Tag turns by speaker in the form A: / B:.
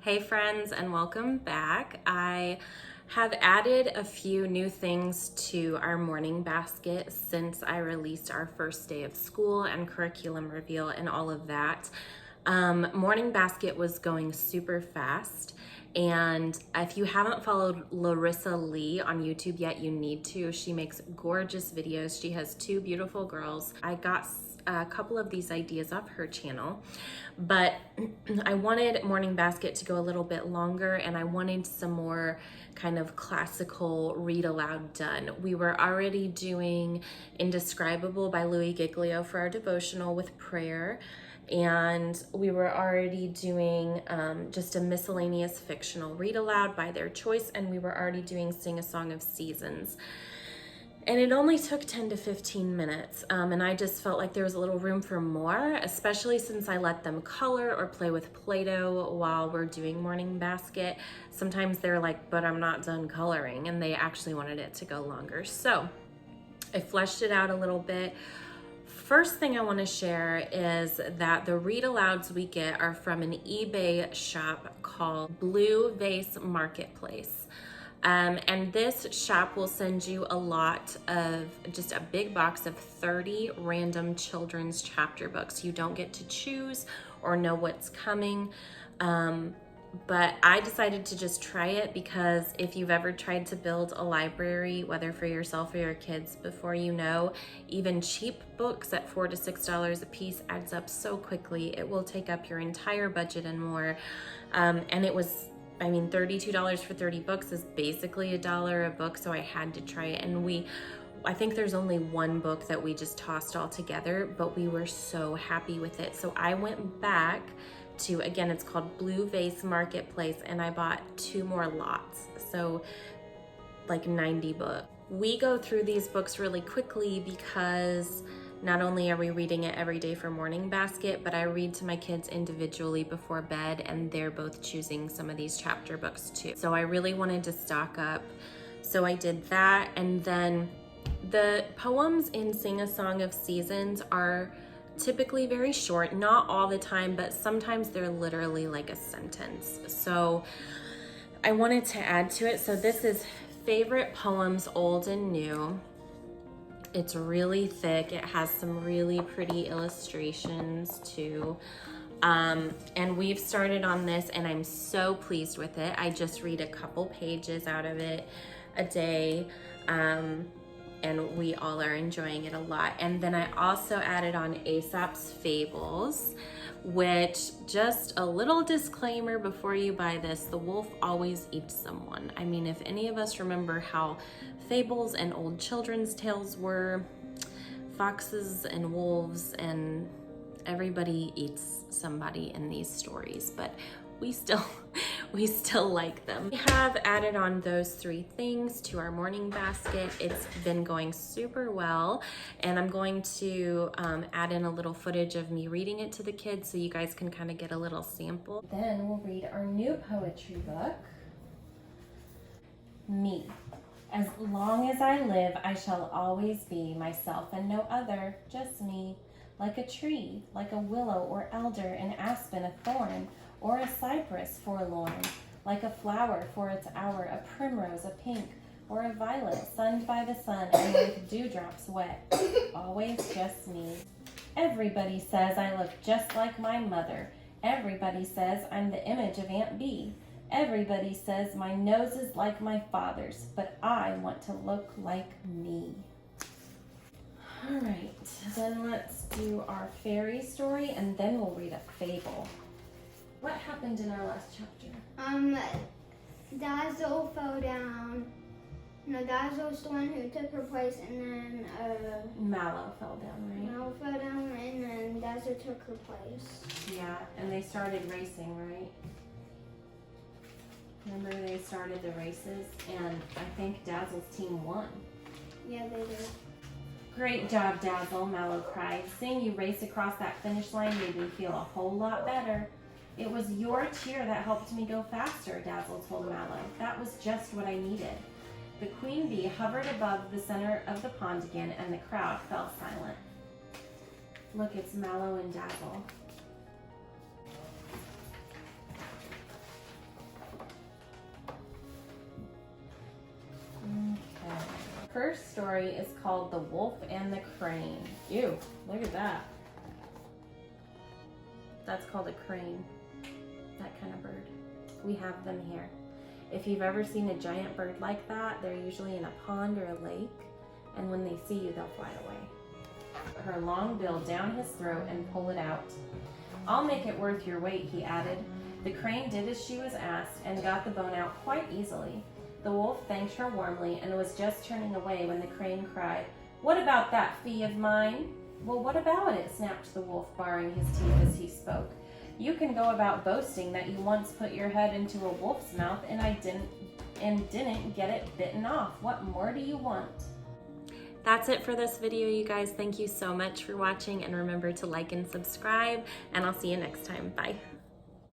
A: Hey friends, and welcome back. I have added a few new things to our morning basket since I released our first day of school and curriculum reveal and all of that. Morning basket was going super fast, and if you haven't followed Larissa Lee on YouTube yet, you need to. She makes gorgeous videos. She has two beautiful girls. I got a couple of these ideas off her channel, but I wanted morning basket to go a little bit longer, and I wanted some more kind of classical read aloud done. We were already doing Indescribable by Louis Giglio for our devotional with prayer, and we were already doing just a miscellaneous fictional read aloud by their choice, and we were already doing Sing a Song of Seasons. And it only took 10 to 15 minutes, and I just felt like there was a little room for more, especially since I let them color or play with Play-Doh while we're doing morning basket. Sometimes they're like, but I'm not done coloring, and they actually wanted it to go longer. So I fleshed it out a little bit. First thing I want to share is that the read alouds we get are from an eBay shop called Blue Vase Marketplace. And this shop will send you a lot of, just a big box of 30 random children's chapter books. You don't get to choose or know what's coming. But I decided to just try it because if you've ever tried to build a library, whether for yourself or your kids, before you know, even cheap books at $4 to $6 a piece adds up so quickly. It will take up your entire budget and more. And it was, $32 for 30 books is basically $1 a book, so I had to try it. And I think there's only one book that we just tossed all together, but we were so happy with it. So I went back to, again, it's called Blue Vase Marketplace, and I bought 2 more lots, so like 90 books. We go through these books really quickly because not only are we reading it every day for morning basket, but I read to my kids individually before bed, and they're both choosing some of these chapter books too. So I really wanted to stock up, so I did that. And then the poems in Sing a Song of Seasons are typically very short, not all the time, but sometimes they're literally like a sentence. So I wanted to add to it. So this is Favorite Poems, Old and New. It's really thick. It has some really pretty illustrations too. And we've started on this, and I'm so pleased with it. I just read a couple pages out of it a day. And we all are enjoying it a lot. And then I also added on Aesop's Fables, which, just a little disclaimer before you buy this, the wolf always eats someone. If any of us remember how fables and old children's tales were, foxes and wolves and everybody eats somebody in these stories, but we still like them. We have added on those 3 things to our morning basket. It's been going super well, and I'm going to add in a little footage of me reading it to the kids so you guys can kind of get a little sample. Then we'll read our new poetry book, Me. As long as I live, I shall always be myself and no other, just me. Like a tree, like a willow or elder, an aspen, a thorn, or a cypress forlorn, like a flower for its hour, a primrose, a pink, or a violet, sunned by the sun and with dewdrops wet, always just me. Everybody says I look just like my mother. Everybody says I'm the image of Aunt Bee. Everybody says my nose is like my father's, but I want to look like me. All right, then let's do our fairy story, and then we'll read a fable. What happened in our last chapter?
B: Dazzle fell down. No, Dazzle's the one who took her place, and then
A: Mallow fell down, right?
B: Mallow fell down, and then Dazzle took her place.
A: Yeah, and they started racing, right? Remember, they started the races, and I think Dazzle's team won.
B: Yeah, they did.
A: Great job, Dazzle, Mallow cried. Seeing you race across that finish line made me feel a whole lot better. It was your cheer that helped me go faster, Dazzle told Mallow. That was just what I needed. The queen bee hovered above the center of the pond again, and the crowd fell silent. Look, it's Mallow and Dazzle. First story is called The Wolf and the Crane. Ew, look at that. That's called a crane, that kind of bird. We have them here. If you've ever seen a giant bird like that, they're usually in a pond or a lake, and when they see you, they'll fly away. Put her long bill down his throat and pull it out. I'll make it worth your weight, he added. The crane did as she was asked and got the bone out quite easily. The wolf thanked her warmly and was just turning away when the crane cried, "What about that fee of mine?" "Well, what about it?" snapped the wolf, baring his teeth as he spoke. "You can go about boasting that you once put your head into a wolf's mouth and didn't get it bitten off. What more do you want?" That's it for this video, you guys. Thank you so much for watching, and remember to like and subscribe, and I'll see you next time. Bye.